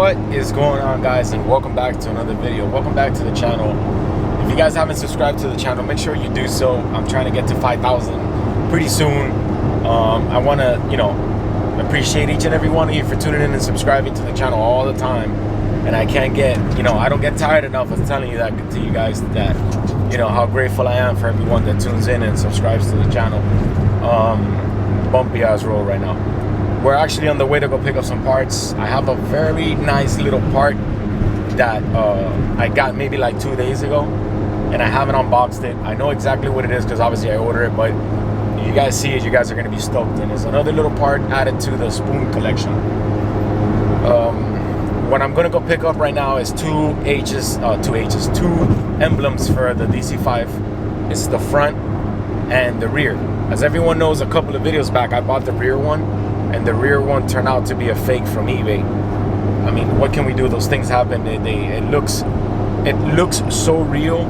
What is going on, guys, and welcome back to another video. Welcome back to the channel. If you guys haven't subscribed to the channel, make sure you do so. I'm trying to get to 5,000 pretty soon. I want to, appreciate each and every one of you for tuning in and subscribing to the channel all the time. And I can't get, I don't get tired enough of telling you that to you guys that, how grateful I am for everyone that tunes in and subscribes to the channel. Bumpy ass road right now. We're actually on the way to go pick up some parts. I have a very nice little part that I got maybe like 2 days ago, and I haven't unboxed it. I know exactly what it is because obviously I ordered it, but you guys see it, you guys are going to be stoked. And it's another little part added to the spoon collection. What I'm going to go pick up right now is two emblems for the DC5. It's the front and the rear. As everyone knows, a couple of videos back, I bought the rear one, and the rear one turned out to be a fake from eBay. I mean, what can we do? Those things happen. It looks so real,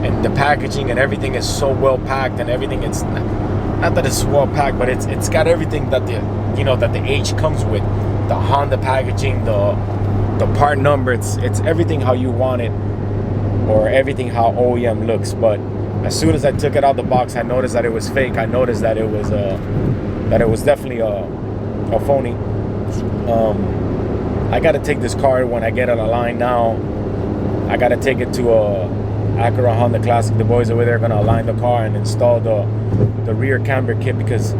and the packaging and everything is so well packed, and everything. It's not that it's well packed, but it's got everything that the H comes with. The Honda packaging, the part number. It's everything how you want it, or everything how OEM looks. But as soon as I took it out the box, I noticed that it was fake. I noticed that it was definitely a phony. I gotta take this car when I get on the line now. I gotta take it to a Acura Honda Classic. The boys over there are gonna align the car and install the rear camber kit, because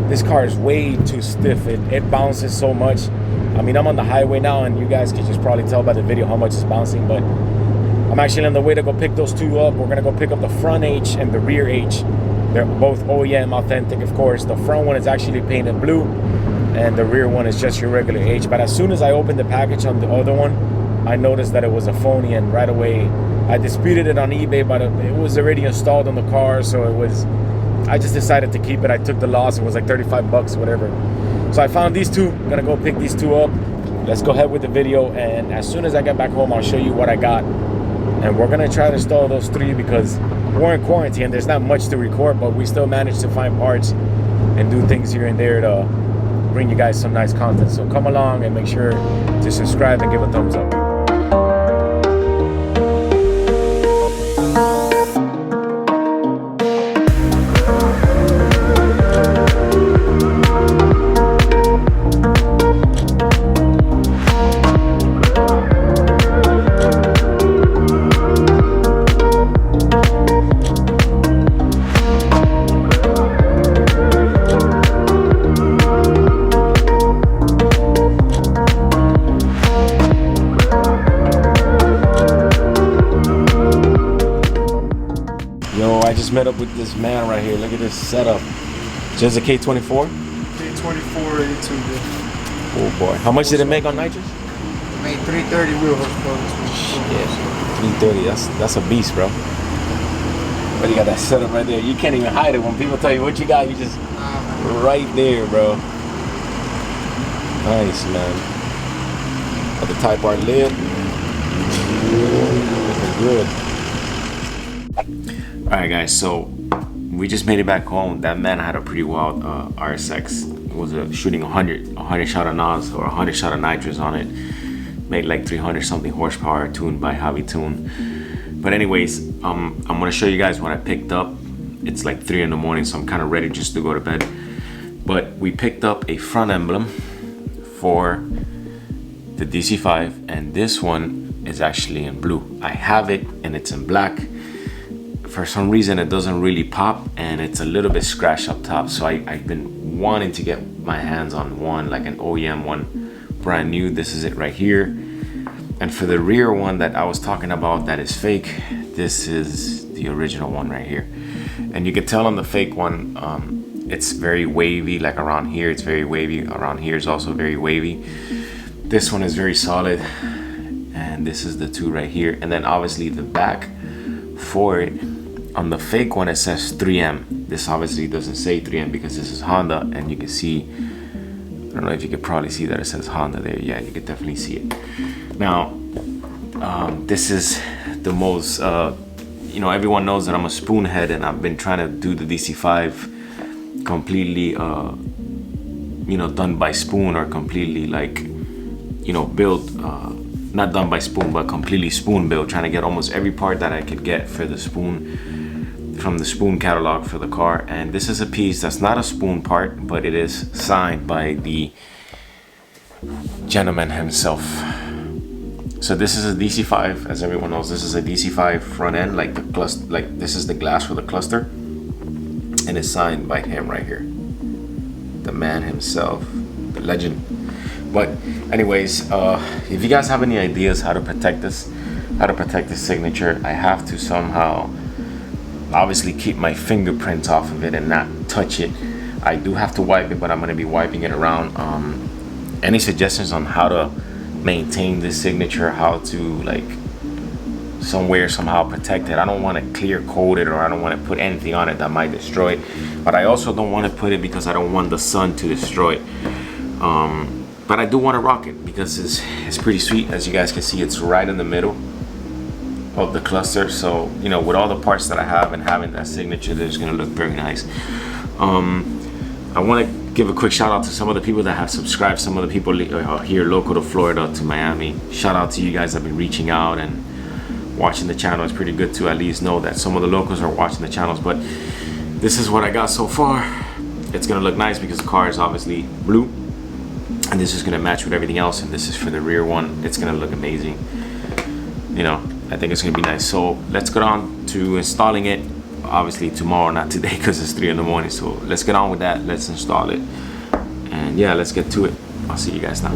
this car is way too stiff. It bounces so much. I mean, I'm on the highway now, and you guys can just probably tell by the video how much it's bouncing, but I'm actually on the way to go pick those two up. We're gonna go pick up the front H and the rear H. They're both OEM authentic, of course. The front one is actually painted blue, and the rear one is just your regular H. But as soon as I opened the package on the other one, I noticed that it was a phony, and right away I disputed it on eBay, but it was already installed on the car, so I just decided to keep it. I took the loss. It was like 35 bucks, whatever. So I found these two. I'm gonna go pick these two up. Let's go ahead with the video, and as soon as I get back home, I'll show you what I got. And we're gonna try to install those three because we're in quarantine. There's not much to record, but we still managed to find parts and do things here and there to bring you guys some nice content. So come along and make sure to subscribe and give a thumbs up. I just met up with this man right here. Look at this setup. Just a K24? K24 82, yeah. Oh boy. How much did it make on nitrous? Made 330 wheel horsepower. Yeah, 330. That's a beast, bro. But you got that setup right there. You can't even hide it. When people tell you what you got, you just right there, bro. Nice, man. Got the Type R lid. Looking good. Alright guys, so we just made it back home. That man had a pretty wild RSX. It was shooting 100 shot of NOS or 100 shot of nitrous on it. Made like 300 something horsepower, tuned by Hobby Tune. But anyways, I'm gonna show you guys what I picked up. It's like 3 in the morning, so I'm kind of ready just to go to bed. But we picked up a front emblem for the DC5, and this one is actually in blue. I have it and it's in black. For some reason it doesn't really pop, and it's a little bit scratched up top, so I've been wanting to get my hands on one, like an OEM one, brand new. This is it right here. And for the rear one that I was talking about that is fake, this is the original one right here. And you can tell on the fake one, it's very wavy, like around here it's very wavy, around here is also very wavy. This one is very solid, and this is the two right here. And then obviously the back for it, on the fake one it says 3M. This obviously doesn't say 3M because this is Honda, and you can see, I don't know if you could probably see that it says Honda there. Yeah, you could definitely see it. Now, this is the most, everyone knows that I'm a spoon head, and I've been trying to do the DC5 completely, done by spoon, or completely like, you know, build, not done by Spoon, but completely Spoon built, trying to get almost every part that I could get for the Spoon, from the Spoon catalog for the car. And this is a piece that's not a Spoon part, but it is signed by the gentleman himself. So this is a DC5, as everyone knows. This is a DC5 front end, like the cluster, like this is the glass for the cluster, and it's signed by him right here, the man himself, the legend. But anyways, if you guys have any ideas how to protect this, signature, I have to somehow obviously keep my fingerprints off of it and not touch it. I do have to wipe it, but I'm going to be wiping it around. Any suggestions on how to maintain this signature, how to like somehow protect it? I don't want to clear coat it, or I don't want to put anything on it that might destroy it, but I also don't want to put it because I don't want the sun to destroy it. But I do want to rock it because it's pretty sweet. As you guys can see, it's right in the middle of the cluster, so you know, with all the parts that I have and having that signature, it's gonna look very nice. I want to give a quick shout out to some of the people that have subscribed, some of the people here local to Florida, to Miami. Shout out to you guys that have been reaching out and watching the channel. It's pretty good to at least know that some of the locals are watching the channels. But this is what I got so far. It's gonna look nice because the car is obviously blue, and this is gonna match with everything else, and this is for the rear one. It's gonna look amazing. You know, I think it's gonna be nice. So let's get on to installing it. Obviously tomorrow, not today, because it's 3 in the morning. So let's get on with that. Let's install it, and yeah, let's get to it. I'll see you guys now.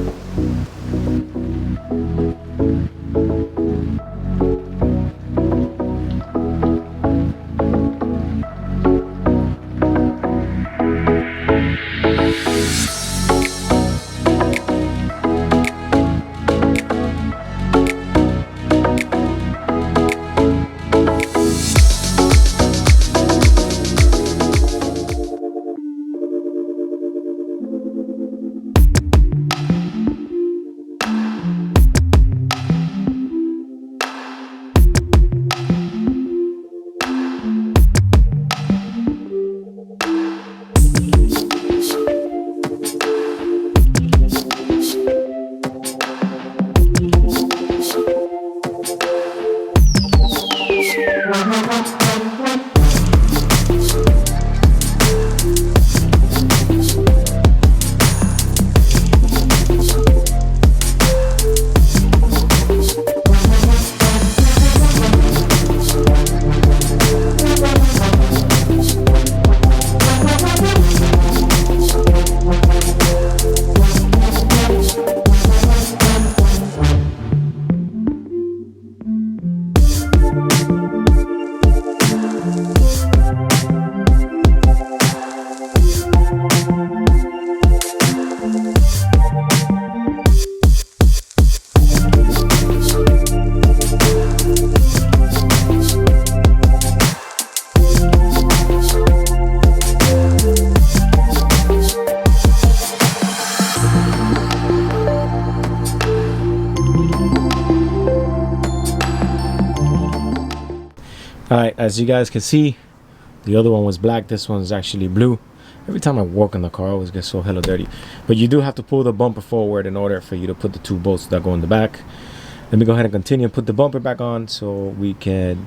Alright, as you guys can see, the other one was black, this one's actually blue. Every time I walk in the car, I always get so hella dirty. But you do have to pull the bumper forward in order for you to put the 2 bolts that go in the back. Let me go ahead and continue and put the bumper back on so we can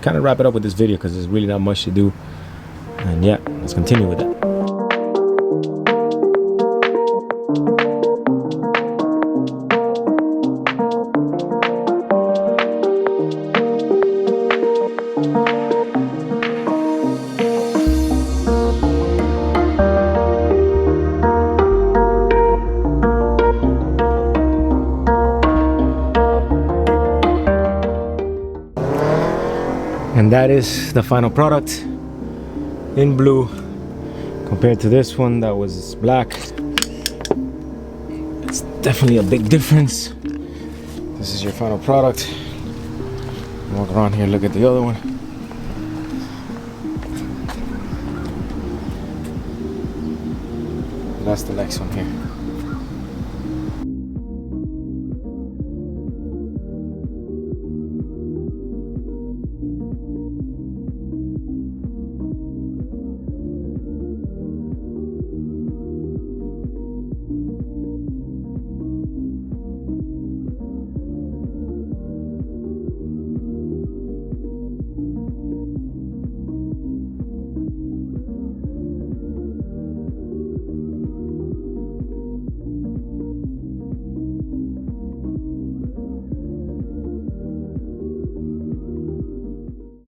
kind of wrap it up with this video, because there's really not much to do. And yeah, let's continue with that. And that is the final product in blue compared to this one that was black. It's definitely a big difference. This is your final product. Walk around here, look at the other one. That's the next one here.